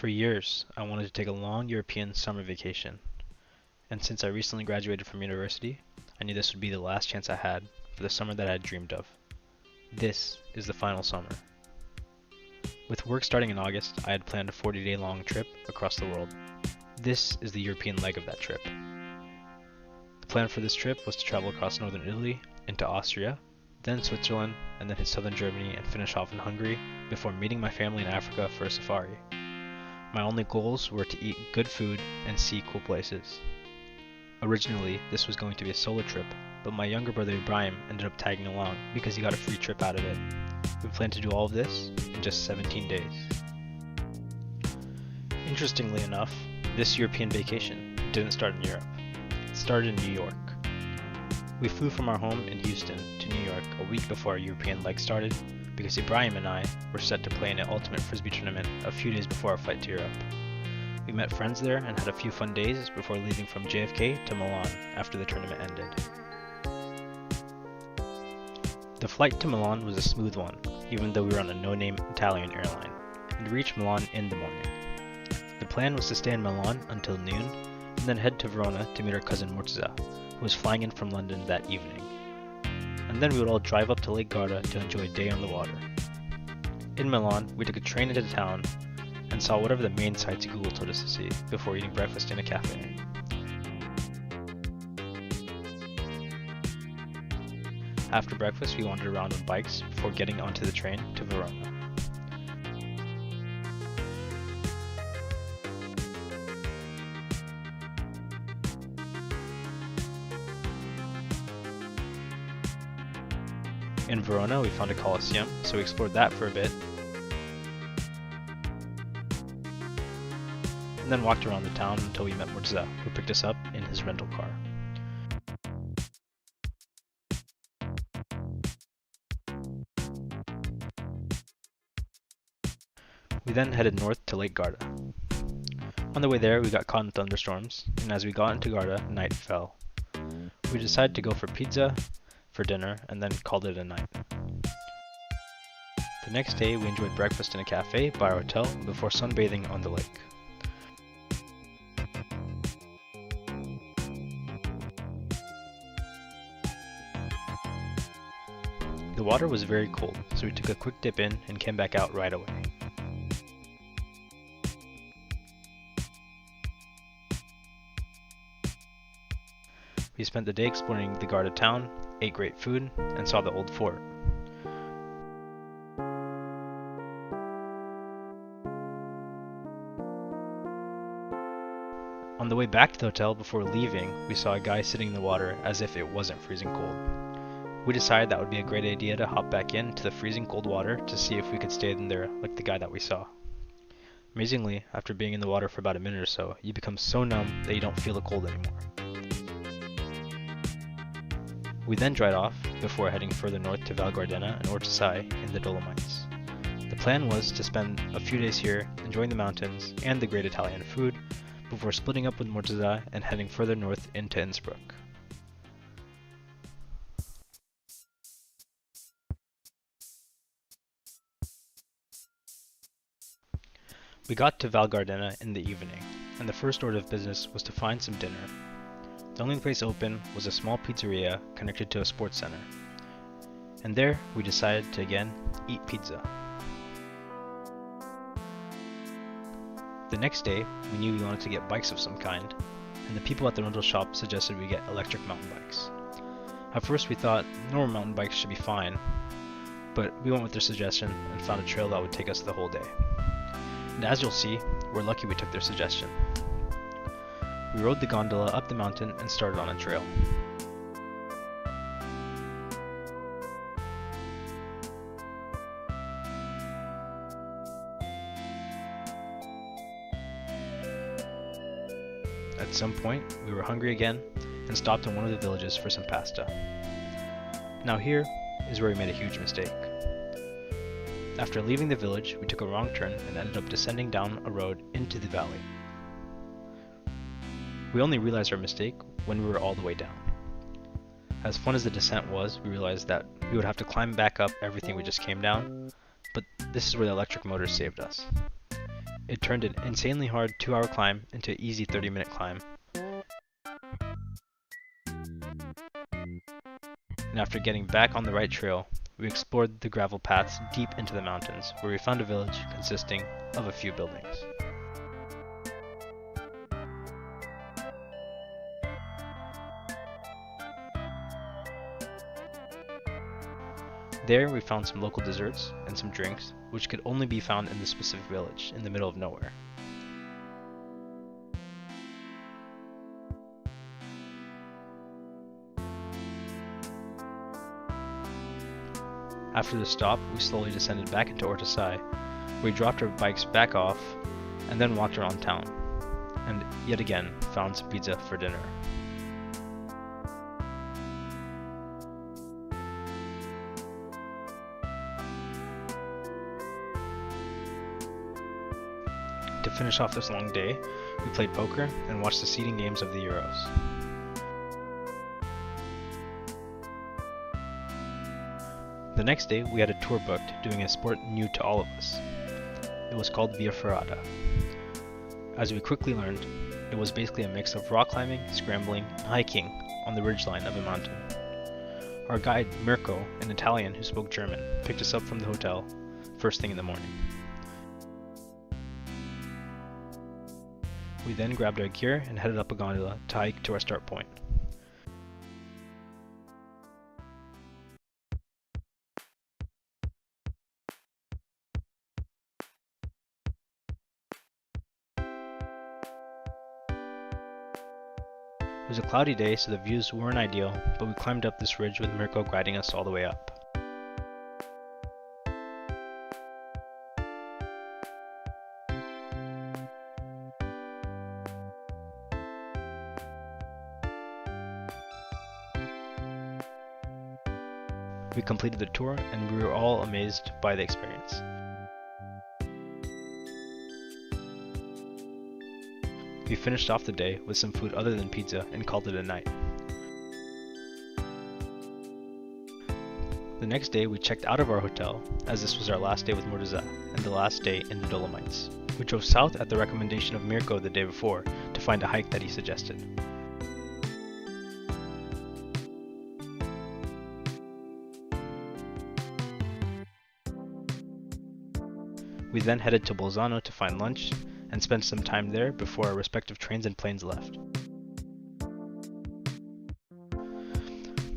For years, I wanted to take a long European summer vacation, and since I recently graduated from university, I knew this would be the last chance I had for the summer that I had dreamed of. This is the final summer. With work starting in August, I had planned a 40-day long trip across the world. This is the European leg of that trip. The plan for this trip was to travel across northern Italy, into Austria, then Switzerland, and then hit southern Germany and finish off in Hungary before meeting my family in Africa for a safari. My only goals were to eat good food and see cool places. Originally, this was going to be a solo trip, but my younger brother Ibrahim ended up tagging along because he got a free trip out of it. We planned to do all of this in just 17 days. Interestingly enough, this European vacation didn't start in Europe. It started in New York. We flew from our home in Houston to New York a week before our European leg started because Ibrahim and I were set to play in an ultimate frisbee tournament a few days before our flight to Europe. We met friends there and had a few fun days before leaving from JFK to Milan after the tournament ended. The flight to Milan was a smooth one, even though we were on a no-name Italian airline, and we reached Milan in the morning. The plan was to stay in Milan until noon, and then head to Verona to meet our cousin Murtaza, who was flying in from London that evening. And then we would all drive up to Lake Garda to enjoy a day on the water. In Milan, we took a train into town and saw whatever the main sights Google told us to see before eating breakfast in a cafe. After breakfast, we wandered around on bikes before getting onto the train to Verona. In Verona, we found a Colosseum, so we explored that for a bit, and then walked around the town until we met Murtaza, who picked us up in his rental car. We then headed north to Lake Garda. On the way there, we got caught in thunderstorms, and as we got into Garda, night fell. We decided to go for pizza for dinner and then called it a night. The next day, we enjoyed breakfast in a cafe by our hotel before sunbathing on the lake. The water was very cold, so we took a quick dip in and came back out right away. We spent the day exploring the Garda town, ate great food, and saw the old fort. On the way back to the hotel before leaving, we saw a guy sitting in the water as if it wasn't freezing cold. We decided that would be a great idea to hop back into the freezing cold water to see if we could stay in there like the guy that we saw. Amazingly, after being in the water for about a minute or so, you become so numb that you don't feel the cold anymore. We then dried off before heading further north to Val Gardena and Ortisai in the Dolomites. The plan was to spend a few days here enjoying the mountains and the great Italian food before splitting up with Murtaza and heading further north into Innsbruck. We got to Val Gardena in the evening, and the first order of business was to find some dinner. The only place open was a small pizzeria connected to a sports center. And there, we decided to again eat pizza. The next day, we knew we wanted to get bikes of some kind, and the people at the rental shop suggested we get electric mountain bikes. At first we thought normal mountain bikes should be fine, but we went with their suggestion and found a trail that would take us the whole day. And as you'll see, we're lucky we took their suggestion. We rode the gondola up the mountain and started on a trail. At some point, we were hungry again and stopped in one of the villages for some pasta. Now here is where we made a huge mistake. After leaving the village, we took a wrong turn and ended up descending down a road into the valley. We only realized our mistake when we were all the way down. As fun as the descent was, we realized that we would have to climb back up everything we just came down, but this is where the electric motor saved us. It turned an insanely hard 2-hour climb into an easy 30-minute climb. And after getting back on the right trail, we explored the gravel paths deep into the mountains, where we found a village consisting of a few buildings. There we found some local desserts and some drinks, which could only be found in this specific village in the middle of nowhere. After the stop, we slowly descended back into Ortasai, where we dropped our bikes back off and then walked around town, and yet again found some pizza for dinner. To finish off this long day, we played poker and watched the seeding games of the Euros. The next day, we had a tour booked doing a sport new to all of us. It was called Via Ferrata. As we quickly learned, it was basically a mix of rock climbing, scrambling, and hiking on the ridgeline of a mountain. Our guide, Mirko, an Italian who spoke German, picked us up from the hotel first thing in the morning. We then grabbed our gear and headed up a gondola to hike to our start point. It was a cloudy day, so the views weren't ideal, but we climbed up this ridge with Mirko guiding us all the way up. We completed the tour, and we were all amazed by the experience. We finished off the day with some food other than pizza and called it a night. The next day we checked out of our hotel, as this was our last day with Murtaza and the last day in the Dolomites. We drove south at the recommendation of Mirko the day before to find a hike that he suggested. We then headed to Bolzano to find lunch and spent some time there before our respective trains and planes left.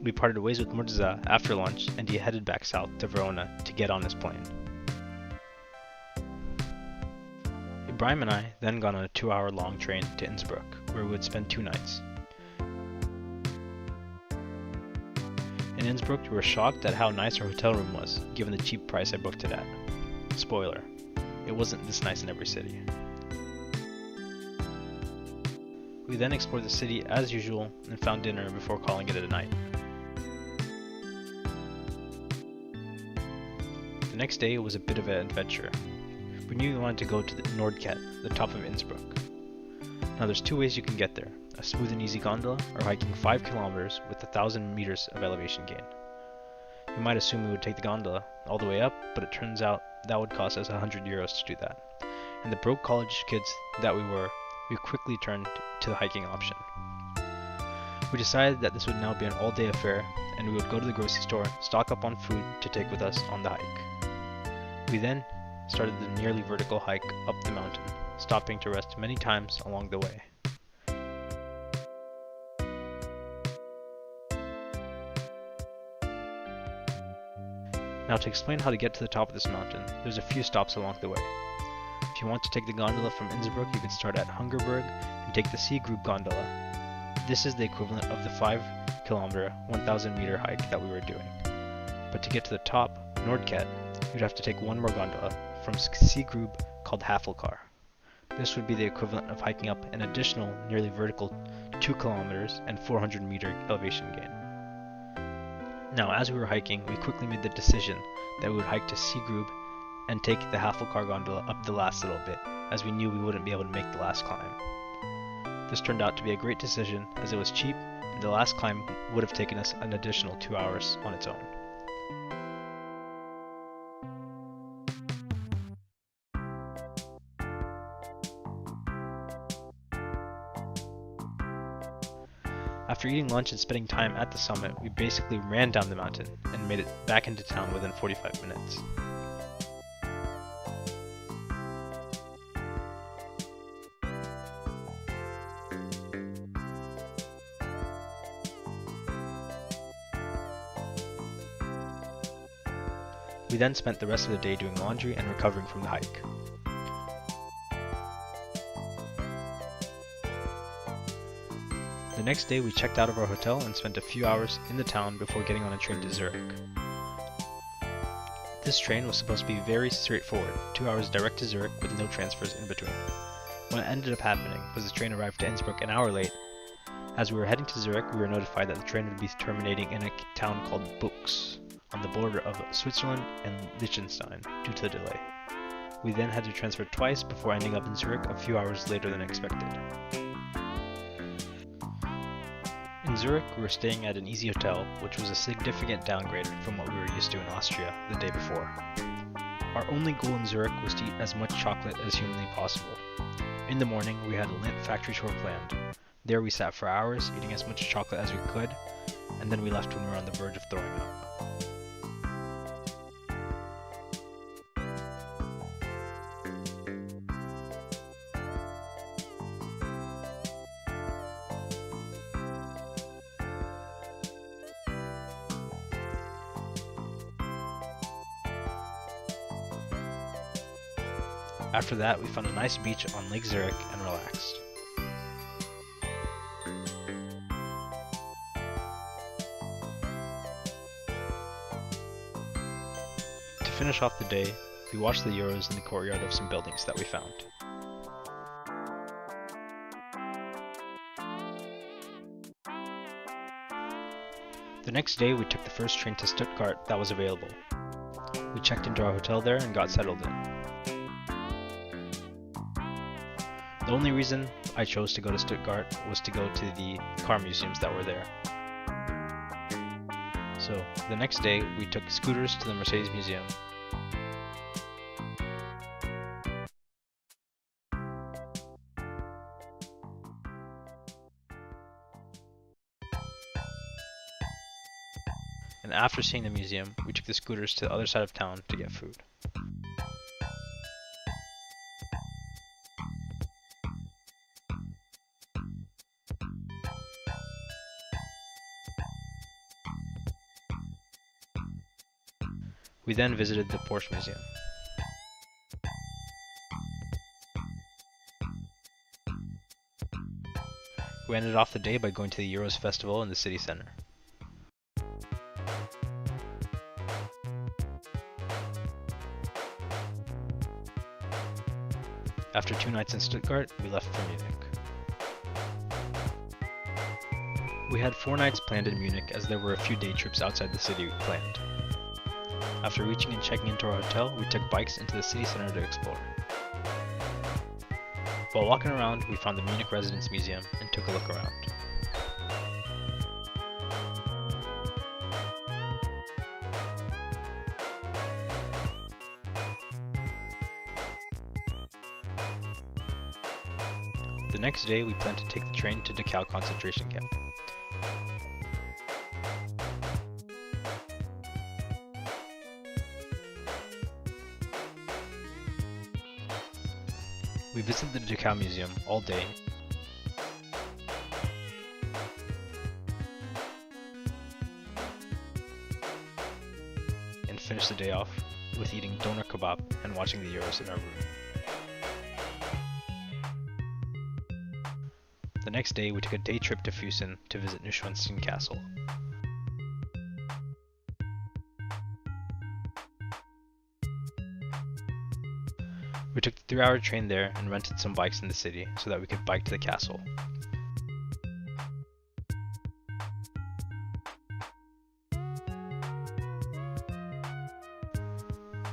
We parted ways with Murtaza after lunch and he headed back south to Verona to get on his plane. Ibrahim and I then got on a 2-hour long train to Innsbruck, where we would spend 2 nights. In Innsbruck, we were shocked at how nice our hotel room was, given the cheap price I booked it at. Spoiler, it wasn't this nice in every city. We then explored the city as usual and found dinner before calling it a night. The next day was a bit of an adventure. We knew we wanted to go to the Nordkette, the top of Innsbruck. Now there's 2 ways you can get there, a smooth and easy gondola or hiking 5 kilometers with 1,000 meters of elevation gain. You might assume we would take the gondola all the way up, but it turns out that would cost us €100 to do that. And the broke college kids that we were, we quickly turned to the hiking option. We decided that this would now be an all-day affair, and we would go to the grocery store, stock up on food to take with us on the hike. We then started the nearly vertical hike up the mountain, stopping to rest many times along the way. Now to explain how to get to the top of this mountain, there's a few stops along the way. If you want to take the gondola from Innsbruck, you can start at Hungerberg and take the C Group gondola. This is the equivalent of the 5 kilometer, 1,000 meter hike that we were doing. But to get to the top, Nordkette, you'd have to take one more gondola from C Group called Havelkar. This would be the equivalent of hiking up an additional nearly vertical 2 kilometers and 400 meter elevation gain. Now, as we were hiking, we quickly made the decision that we would hike to C Group and take the Havelkar gondola up the last little bit, as we knew we wouldn't be able to make the last climb. This turned out to be a great decision, as it was cheap, and the last climb would have taken us an additional 2 hours on its own. After eating lunch and spending time at the summit, we basically ran down the mountain and made it back into town within 45 minutes. We then spent the rest of the day doing laundry and recovering from the hike. The next day we checked out of our hotel and spent a few hours in the town before getting on a train to Zurich. This train was supposed to be very straightforward, 2 hours direct to Zurich with no transfers in between. What ended up happening was the train arrived to Innsbruck an hour late. As we were heading to Zurich, we were notified that the train would be terminating in a town called Buchs, on the border of Switzerland and Liechtenstein, due to the delay. We then had to transfer twice before ending up in Zurich a few hours later than expected. In Zurich, we were staying at an easy hotel, which was a significant downgrade from what we were used to in Austria the day before. Our only goal in Zurich was to eat as much chocolate as humanly possible. In the morning, we had a Lindt factory tour planned. There we sat for hours, eating as much chocolate as we could, and then we left when we were on the verge of throwing up. After that, we found a nice beach on Lake Zurich and relaxed. To finish off the day, we watched the Euros in the courtyard of some buildings that we found. The next day, we took the first train to Stuttgart that was available. We checked into our hotel there and got settled in. The only reason I chose to go to Stuttgart was to go to the car museums that were there. So, the next day, we took scooters to the Mercedes Museum. And after seeing the museum, we took the scooters to the other side of town to get food. We then visited the Porsche Museum. We ended off the day by going to the Euros Festival in the city center. After 2 nights in Stuttgart, we left for Munich. We had 4 nights planned in Munich as there were a few day trips outside the city planned. After reaching and checking into our hotel, we took bikes into the city center to explore. While walking around, we found the Munich Residence Museum and took a look around. The next day, we planned to take the train to Dachau concentration camp. We visited the Dachau Museum all day. And finished the day off with eating doner kebab and watching the Euros in our room. The next day, we took a day trip to Füssen to visit Neuschwanstein Castle. We took the 3-hour train there and rented some bikes in the city so that we could bike to the castle.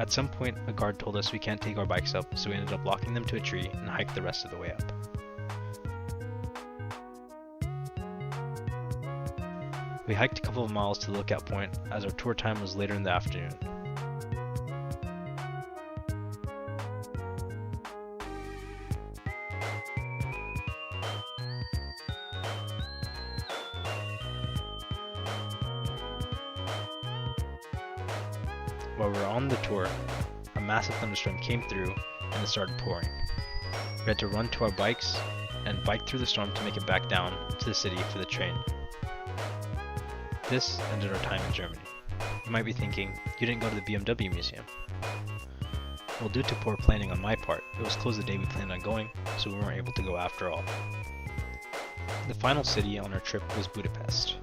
At some point, a guard told us we can't take our bikes up, so we ended up locking them to a tree and hiked the rest of the way up. We hiked a couple of miles to the lookout point as our tour time was later in the afternoon. While we were on the tour, a massive thunderstorm came through and it started pouring. We had to run to our bikes and bike through the storm to make it back down to the city for the train. This ended our time in Germany. You might be thinking, you didn't go to the BMW museum. Well, due to poor planning on my part, it was closed the day we planned on going, so we weren't able to go after all. The final city on our trip was Budapest.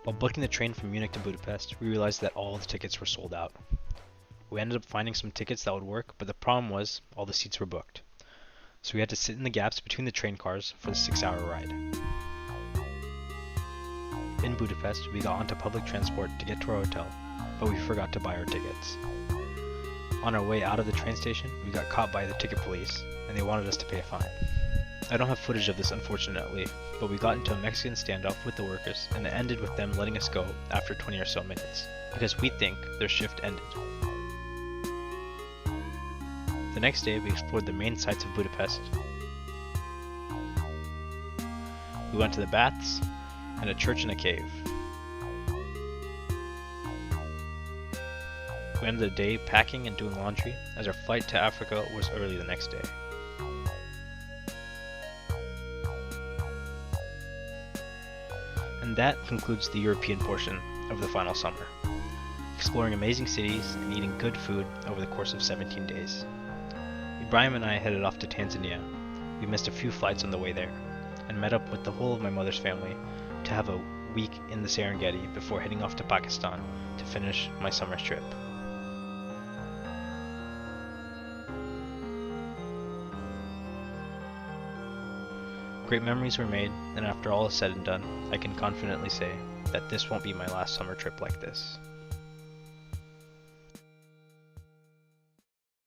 While booking the train from Munich to Budapest, we realized that all the tickets were sold out. We ended up finding some tickets that would work, but the problem was all the seats were booked. So we had to sit in the gaps between the train cars for the 6-hour ride. In Budapest, we got onto public transport to get to our hotel, but we forgot to buy our tickets. On our way out of the train station, we got caught by the ticket police, and they wanted us to pay a fine. I don't have footage of this unfortunately, but we got into a Mexican standoff with the workers, and it ended with them letting us go after 20 or so minutes, because we think their shift ended. The next day, we explored the main sites of Budapest. We went to the baths, and a church and a cave. We ended the day packing and doing laundry, as our flight to Africa was early the next day. And that concludes the European portion of the final summer, exploring amazing cities and eating good food over the course of 17 days. Ibrahim and I headed off to Tanzania. We missed a few flights on the way there, and met up with the whole of my mother's family to have a week in the Serengeti before heading off to Pakistan to finish my summer trip. Great memories were made, and after all is said and done, I can confidently say that this won't be my last summer trip like this.